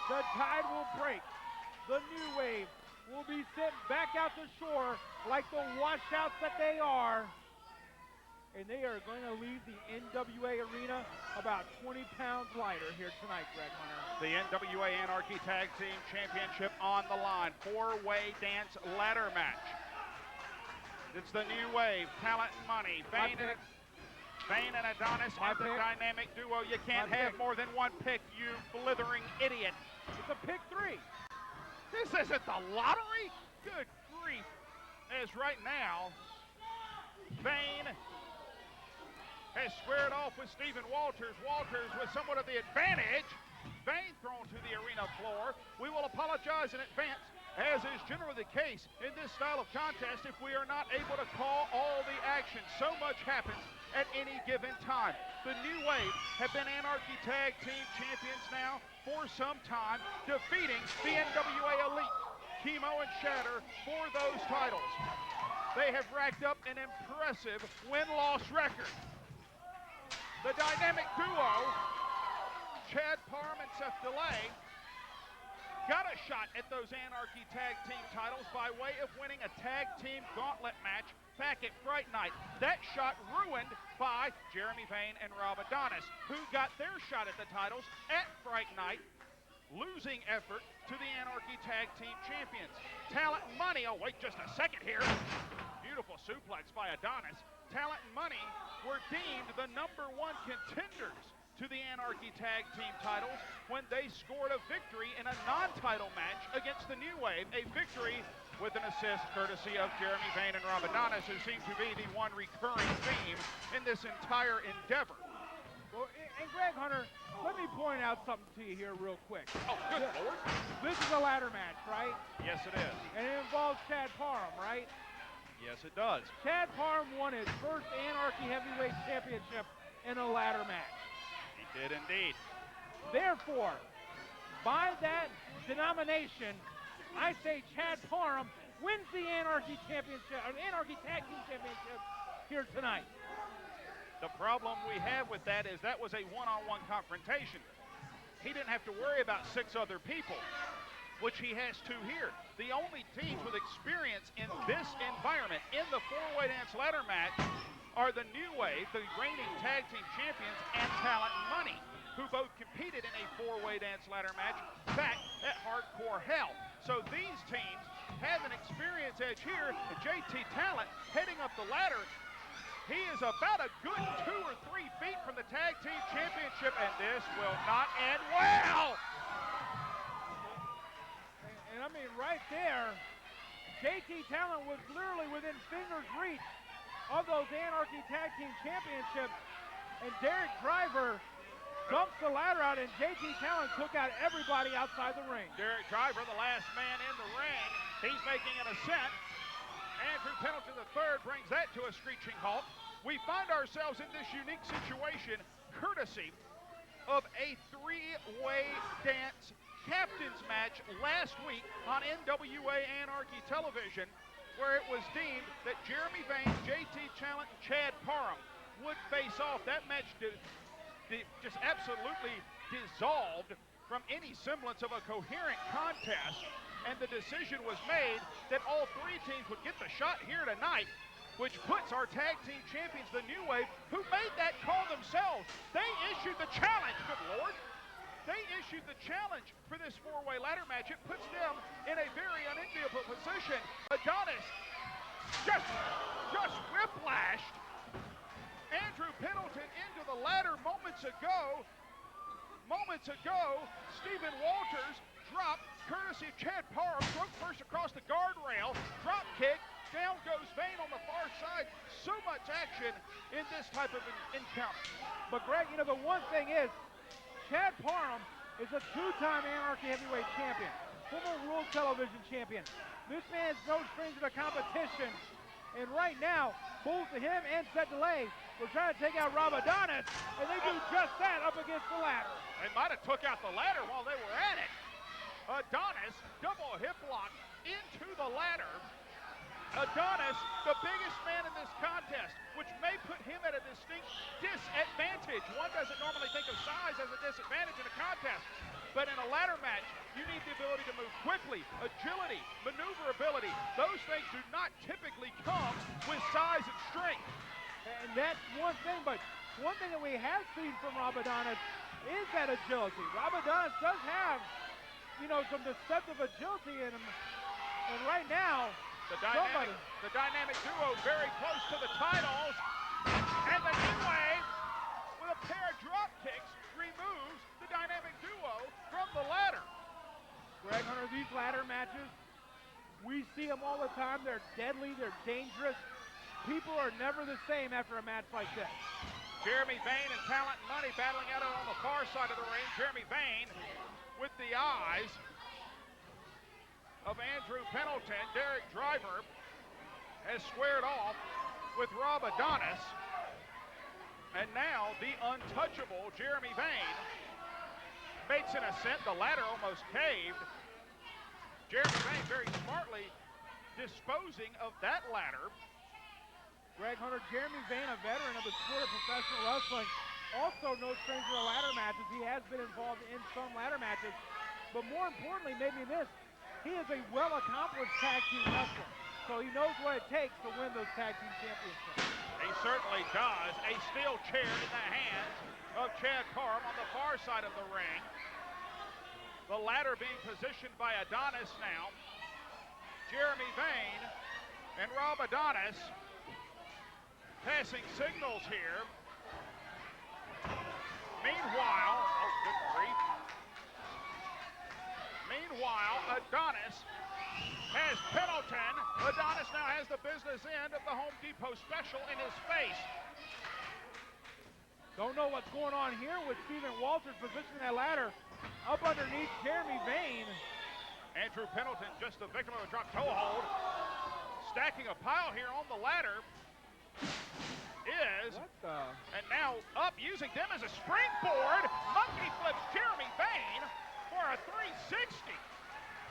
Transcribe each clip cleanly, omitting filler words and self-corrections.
The tide will break. The New Wave will be sent back out to shore like the washouts that they are. And they are going to leave the NWA arena about 20 pounds lighter here tonight, Greg Hunter. The NWA Anarchy Tag Team Championship on the line. Four-way dance ladder match. It's the New Wave, Talent and Money. Vane and Adonis are the dynamic duo. You can't have more than one pick, you blithering idiot. It's a pick 3. This isn't the lottery? Good grief. As right now, Vane has squared off with Stephen Walters. Walters with somewhat of the advantage. Vane thrown to the arena floor. We will apologize in advance, as is generally the case in this style of contest, if we are not able to call all the action. So much happens at any given time. The New Wave have been Anarchy Tag Team Champions now for some time, defeating the NWA Elite, Chemo and Shatter, for those titles. They have racked up an impressive win-loss record. The dynamic duo, Chad Parham and Seth DeLay, got a shot at those Anarchy Tag Team titles by way of winning a tag team gauntlet match back at Fright Night. That shot ruined by Jeremy Vane and Rob Adonis, who got their shot at the titles at Fright Night, losing effort to the Anarchy Tag Team Champions. Talent and Money, oh wait just a second here. Beautiful suplex by Adonis. Talent and Money were deemed the #1 contenders to the Anarchy Tag Team titles when they scored a victory in a non-title match against the New Wave, a victory with an assist courtesy of Jeremy Vane and Rob Adonis, who seems to be the one recurring theme in this entire endeavor. Well, and Greg Hunter, let me point out something to you here real quick. Oh, good Lord. This is a ladder match, right? Yes, it is. And it involves Chad Parham, right? Yes, it does. Chad Parham won his first Anarchy Heavyweight Championship in a ladder match. He did indeed. Therefore, by that denomination, I say Chad Parham wins the Anarchy Championship, or Anarchy Tag Team Championship here tonight. The problem we have with that is that was a one-on-one confrontation. He didn't have to worry about 6 other people, which he has 2 here. The only teams with experience in this environment in the four-way dance ladder match are the New Wave, the reigning tag team champions, and Talent and Money, who both competed in a four-way dance ladder match back at Hardcore Hell. So these teams have an experience edge here, and JT Talent heading up the ladder. He is about a good 2 or 3 feet from the tag team championship, and this will not end well. And I mean, right there, JT Talent was literally within fingers reach of those Anarchy Tag Team Championships, and Derrick Driver dumps the ladder out, and JT Talent took out everybody outside the ring. Derrick Driver, the last man in the ring, he's making an ascent. Andrew Pendelton III brings that to a screeching halt. We find ourselves in this unique situation courtesy of a 3-way dance captain's match last week on NWA Anarchy Television, where it was deemed that Jeremy Vane, JT Talent, and Chad Parham would face off. That match just absolutely dissolved from any semblance of a coherent contest, and the decision was made that all 3 teams would get the shot here tonight, which puts our tag team champions, the New Wave, who made that call themselves. They issued the challenge, good Lord. They issued the challenge for this 4-way ladder match. It puts them in a very unenviable position. Adonis just whiplashed Andrew Pendelton into the ladder moments ago. Stephen Walters dropped, courtesy of Chad Parham, broke first across the guardrail, drop kick, down goes Vane on the far side. So much action in this type of encounter. But Greg, you know, the one thing is, Chad Parham is a 2-time Anarchy Heavyweight Champion, former World Television Champion. This man's no stranger to competition. And right now, both him and Seth DeLay were trying to take out Rob Adonis, and they do just that up against the ladder. They might have took out the ladder while they were at it. Adonis, double hip lock into the ladder. Adonis, the biggest man in this contest, which may put him at a distinct disadvantage. One doesn't normally think of size as a disadvantage in a contest. But in a ladder match, you need the ability to move quickly, agility, maneuverability. Those things do not typically come with size and strength. And that's one thing, but one thing that we have seen from Adonis is that agility. Adonis does have, some deceptive agility in him. And right now, the dynamic duo very close to the titles. And the New Wave, with a pair of drop kicks, removes the dynamic duo from the ladder. Greg Hunter, these ladder matches, we see them all the time. They're deadly, they're dangerous. People are never the same after a match like this. Jeremy Vane and Talent and Money battling out on the far side of the ring. Jeremy Vane with the eyes of Andrew Pendleton. Derrick Driver has squared off with Adonis. And now the untouchable Jeremy Vane makes an ascent. The ladder almost caved. Jeremy Vane very smartly disposing of that ladder. Greg Hunter, Jeremy Vane, a veteran of the sport of professional wrestling, also no stranger to ladder matches. He has been involved in some ladder matches, but more importantly, maybe this, he is a well-accomplished tag team wrestler, so he knows what it takes to win those tag team championships. He certainly does. A steel chair in the hands of Chad Parham on the far side of the ring. The ladder being positioned by Adonis now. Jeremy Vane and Adonis passing signals here. Meanwhile, oh good grief. Meanwhile, Adonis has Pendleton. Adonis now has the business end of the Home Depot special in his face. Don't know what's going on here with Stephen Walters positioning that ladder up underneath Jeremy Vane. Andrew Pendleton just the victim of a drop toe hold. Stacking a pile here on the ladder is, and now up using them as a springboard. Monkey flips Jeremy Vane for a 360.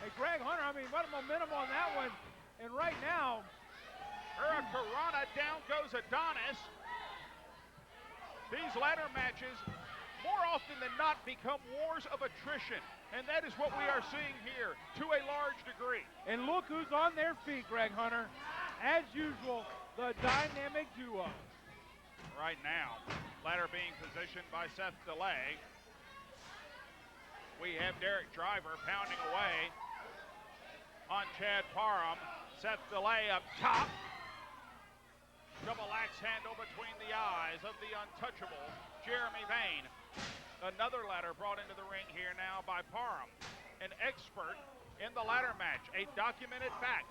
Hey, Greg Hunter, what a momentum on that one. And right now, Hurricanrana, down goes Adonis. These ladder matches, more often than not, become wars of attrition. And that is what we are seeing here to a large degree. And look who's on their feet, Greg Hunter. As usual, the dynamic duo. Right now, ladder being positioned by Seth DeLay. We have Derrick Driver pounding away on Chad Parham. Seth DeLay up top. Double axe handle between the eyes of the untouchable Jeremy Vane. Another ladder brought into the ring here now by Parham. An expert in the ladder match, a documented fact.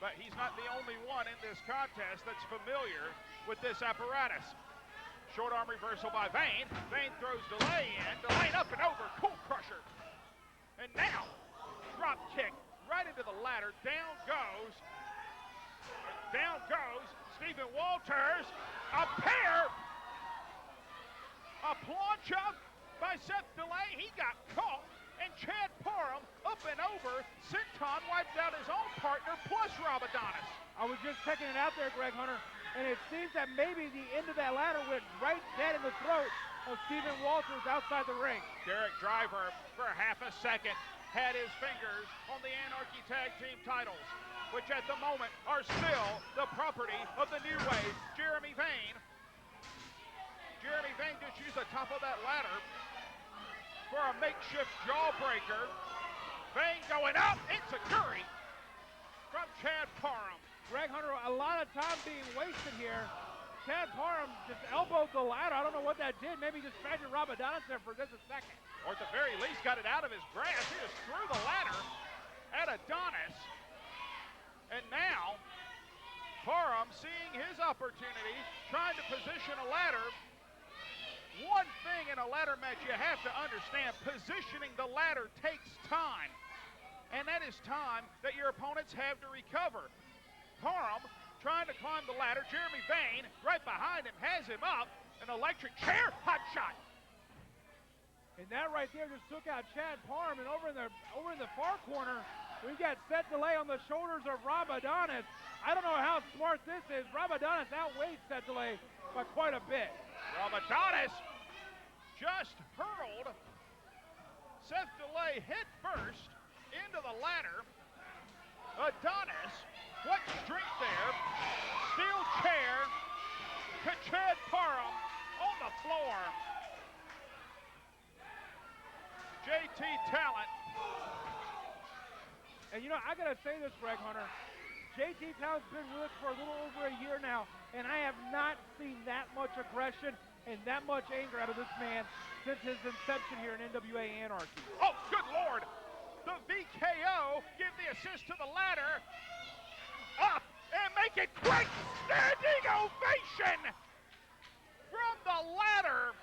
But he's not the only one in this contest that's familiar with this apparatus. Short arm reversal by Vane. Vane throws DeLay in. DeLay up and over. Cool crusher. And now, drop kick right into the ladder. Down goes Stephen Walters. A pair. A plancha by Seth DeLay. He got caught. And Chad Parham up and over. Sinton wiped out his own partner plus Adonis. I was just checking it out there, Greg Hunter, and it seems that maybe the end of that ladder went right dead in the throat of Stephen Walters outside the ring. Derrick Driver, for half a second, had his fingers on the Anarchy Tag Team titles, which at the moment are still the property of the New Wave. Jeremy Vane just used the top of that ladder for a makeshift jawbreaker. Vane going up, insecurity from Chad Parham. Greg Hunter, a lot of time being wasted here. Chad Parham just elbowed the ladder. I don't know what that did. Maybe distracted Adonis there for just a second. Or at the very least got it out of his grasp. He just threw the ladder at Adonis. And now, Parham seeing his opportunity, trying to position a ladder. One thing in a ladder match you have to understand, positioning the ladder takes time. And that is time that your opponents have to recover. Parham trying to climb the ladder. Jeremy Vane right behind him, has him up. An electric chair, hot shot. And that right there just took out Chad Parham. And over in the far corner, we've got Seth DeLay on the shoulders of Adonis. I don't know how smart this is. Adonis outweighs Seth DeLay by quite a bit. Adonis just hurled Seth delay hit first into the ladder. Adonis, what strength there. Steel chair to Chad Parham on the floor. JT Talent. And you know, I gotta say this, Greg Hunter. JT Talent's been with us for a little over a year now, and I have not seen that much aggression and that much anger out of this man since his inception here in NWA Anarchy. Oh, good Lord. The VKO give the assist to the ladder. Up and make it quick. Standing ovation from the ladder.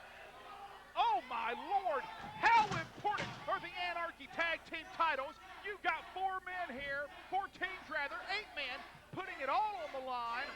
Oh, my Lord. How important are the Anarchy Tag Team titles? You've got 4 men here, 4 teams rather, 8 men, putting it all on the line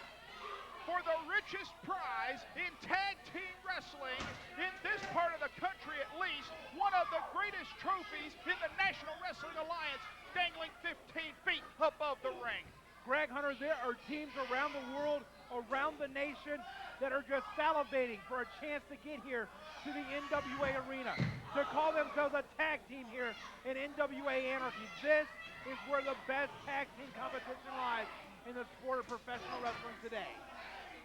for the richest prize in tag team wrestling in this part of the country at least. One of the greatest trophies in the National Wrestling Alliance, dangling 15 feet above the ring. Greg Hunter, there are teams around the world, around the nation, that are just salivating for a chance to get here to the NWA arena, to call themselves a tag team here in NWA Anarchy. This is where the best tag team competition lies in the sport of professional wrestling today.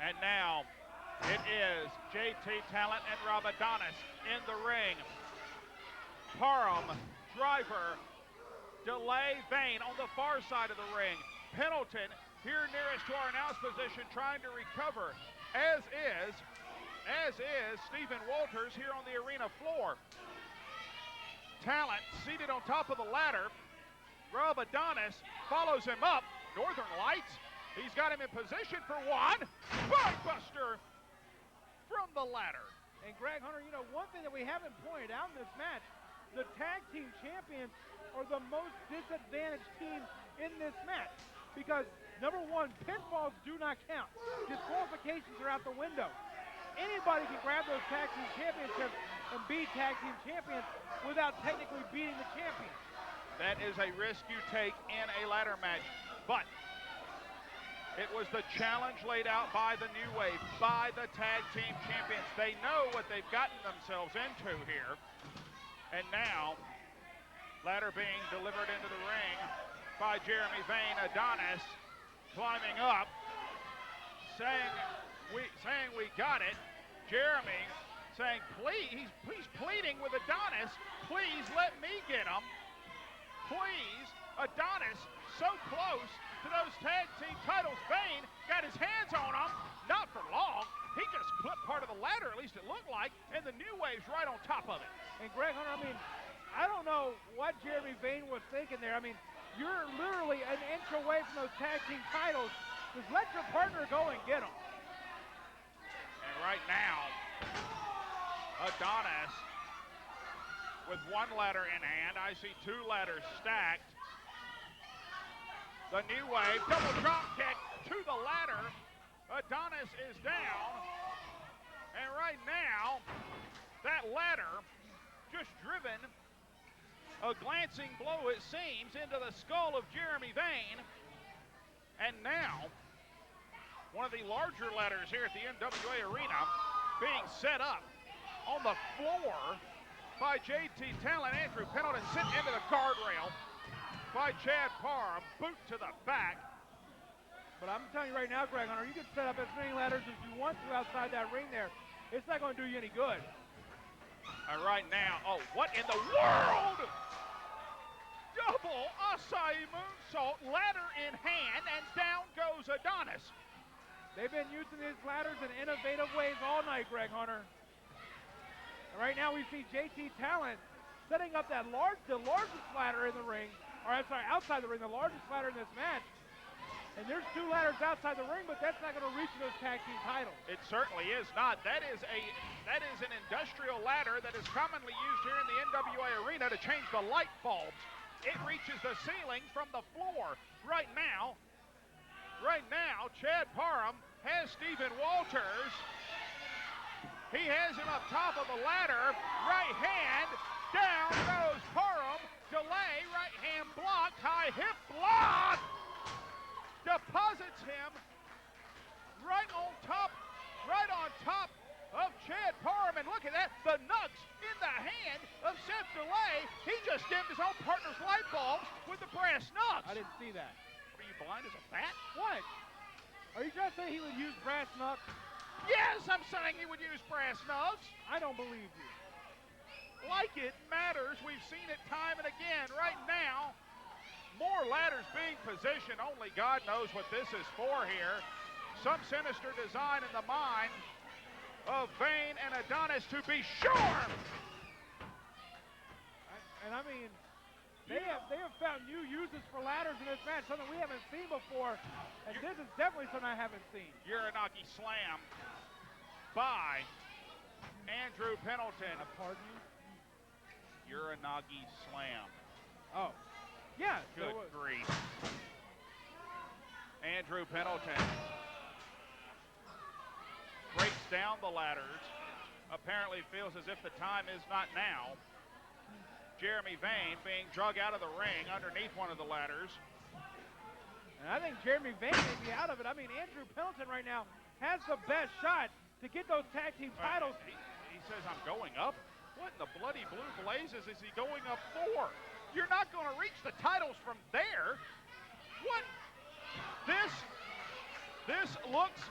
And now it is JT Talent and Rob Adonis in the ring. Parham, driver, delay Vane on the far side of the ring. Pendelton here nearest to our announce position trying to recover, as is Stephen Walters here on the arena floor. Talent seated on top of the ladder. Rob Adonis follows him up. Northern Lights, he's got him in position for one. Buster from the ladder. And Greg Hunter, you know, one thing that we haven't pointed out in this match, the tag team champions are the most disadvantaged team in this match. Because, number one, pinfalls do not count. Disqualifications are out the window. Anybody can grab those tag team championships and be tag team champions without technically beating the champion. That is a risk you take in a ladder match. But it was the challenge laid out by the New Wave, by the tag team champions. They know what they've gotten themselves into here. And now, ladder being delivered into the ring by Jeremy Vane. Adonis climbing up, saying we got it. Jeremy saying, please, he's pleading with Adonis, please let me get him. Please, Adonis so close to those tag team titles. Vane got his hands on him, not for long. He just clipped part of the ladder, at least it looked like, and the New Wave's right on top of it. And Greg Hunter, I mean, I don't know what Jeremy Vane was thinking there. I mean, you're literally an inch away from those tag team titles. Just let your partner go and get them. And right now, Adonis with one ladder in hand. I see 2 ladders stacked. The New Wave, double drop kick to the ladder. Adonis is down. And right now, that ladder just driven a glancing blow, it seems, into the skull of Jeremy Vane. And now, one of the larger ladders here at the NWA Arena being set up on the floor by JT Talent. Andrew Pendelton sitting into the guardrail by Chad Parham, boot to the back. But I'm telling you right now, Greg Hunter, you can set up as many ladders as you want to outside that ring there. It's not going to do you any good. And right now, oh, what in the world? Double acai moonsault, ladder in hand, and down goes Adonis. They've been using these ladders in innovative ways all night, Greg Hunter. And right now we see JT Talent setting up the largest ladder in the ring, or I'm sorry, outside the ring, the largest ladder in this match. And there's 2 ladders outside the ring, but that's not going to reach those tag team titles. It certainly is not. That is an industrial ladder that is commonly used here in the NWA Arena to change the light bulbs. It reaches the ceiling from the floor. Right now, Chad Parham has Stephen Walters. He has him up top of the ladder. Right hand, down goes Parham. Delay, right hand block, high hip block. Deposits him right on top of Chad Parham. And look at that, the nugs in the hand of Seth Delay. He just dimmed his own partner's light bulbs with the brass nuts. I didn't see that. Are you blind as a bat? What? Are you trying to say he would use brass nuts? Yes, I'm saying he would use brass nuts. I don't believe you. Like it matters. We've seen it time and again. Right now, more ladders being positioned. Only God knows what this is for here. Some sinister design in the mind of Vane and Adonis, to be sure. I mean, they have found new uses for ladders in this match, something we haven't seen before, and this is definitely something I haven't seen. Anarchy slam by Anderew Pendelton. Pardon you? Anarchy slam. Oh, yeah. Good grief. Anderew Pendelton breaks down the ladders. Apparently feels as if the time is not now. Jeremy Vane being drug out of the ring underneath one of the ladders. And I think Jeremy Vane may be out of it. I mean, Anderew Pendelton right now has the best shot to get those tag team titles. He says, I'm going up? What in the bloody blue blazes is he going up for? You're not going to reach the titles from there. What? This looks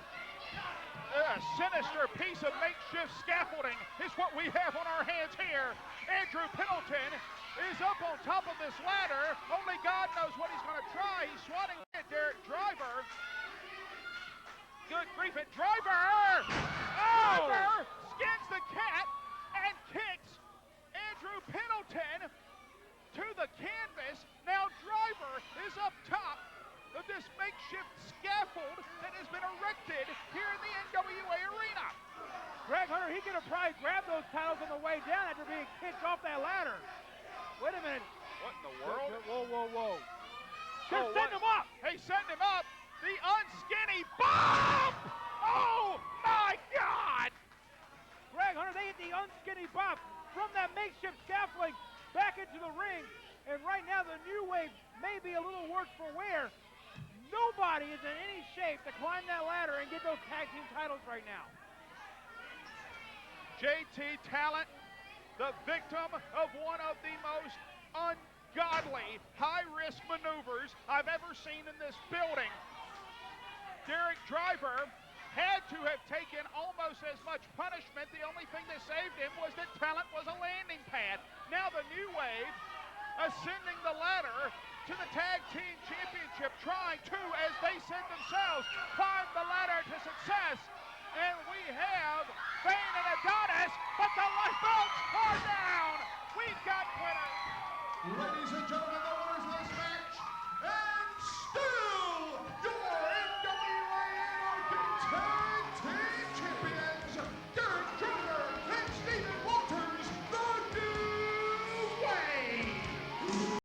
a sinister piece of makeshift scaffolding is what we have on our hands here. Anderew Pendelton is up on top of this ladder. Only God knows what he's going to try. He's swatting at Derrick Driver. Good grief at Driver! Oh! Driver skins the cat and kicks Anderew Pendelton to the canvas. Now Driver is up top of this makeshift scaffold that has been erected here in the NWA arena. Greg Hunter, he could have probably grabbed those titles on the way down after being kicked off that ladder. Wait a minute. What in the world? Whoa. Just send him up. Hey, send him up. The unskinny bump! Oh, my God! Greg Hunter, they hit the unskinny bump from that makeshift scaffolding back into the ring. And right now, the New Wave may be a little worse for wear. Nobody is in any shape to climb that ladder and get those tag team titles right now. JT Talent, the victim of one of the most ungodly high-risk maneuvers I've ever seen in this building. Derrick Driver had to have taken almost as much punishment. The only thing that saved him was that Talent was a landing pad. Now the New Wave ascending the ladder to the Tag Team Championship, trying to, as they said themselves, climb the ladder to success. And we have Vane and Adonis, but the lifeboats are down. We've got winners. Ladies and gentlemen, the winners of this match.